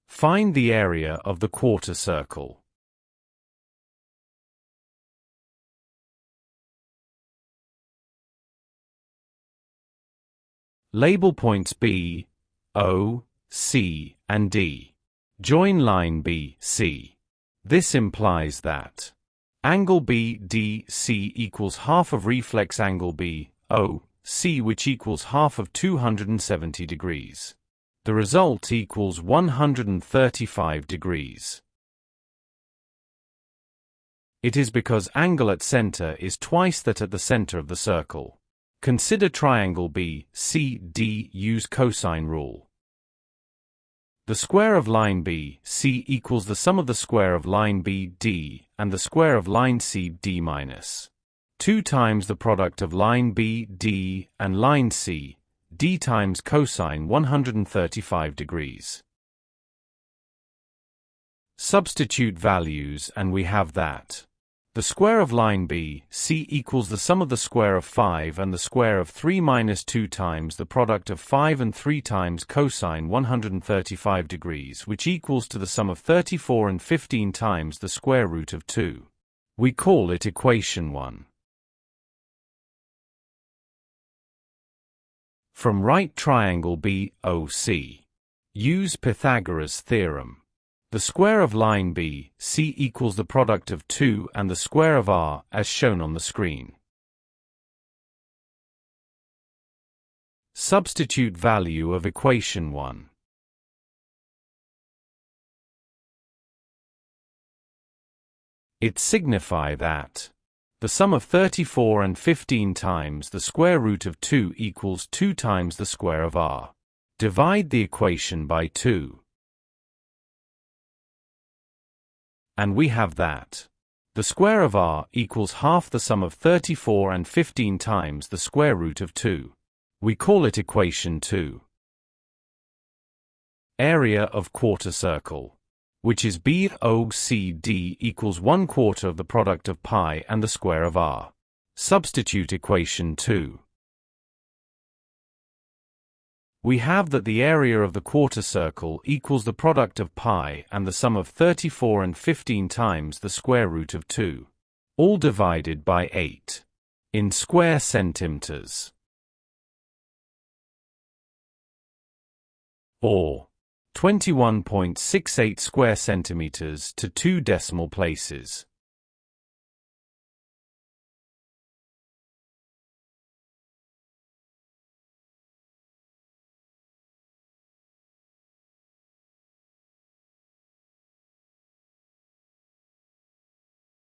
Find the area of the quarter circle. Label points B, O, C, and D. Join line B, C. This implies that angle BDC equals half of reflex angle BOC, which equals half of 270 degrees. The result equals 135 degrees. It is because angle at center is twice that at the center of the circle. Consider triangle BCD. Use cosine rule. The square of line BC equals the sum of the square of line BD and the square of line CD minus 2 times the product of line BD and line CD times cosine 135 degrees. Substitute values and we have that the square of line BC equals the sum of the square of 5 and the square of 3 minus 2 times the product of 5 and 3 times cosine 135 degrees, which equals to the sum of 34 and 15 times the square root of 2. We call it equation 1. From right triangle BOC. Use Pythagoras theorem. The square of line BC equals the product of 2 and the square of r, as shown on the screen. Substitute value of equation 1. It signify that the sum of 34 and 15 times the square root of 2 equals 2 times the square of r. Divide the equation by 2. And we have that the square of r equals half the sum of 34 and 15 times the square root of 2. We call it equation 2. Area of quarter circle, which is BOCD, equals 1/4 of the product of pi and the square of r. Substitute equation 2. We have that the area of the quarter circle equals the product of pi and the sum of 34 and 15 times the square root of 2. All divided by 8. In square centimeters. Or 21.68 square centimeters to 2 decimal places.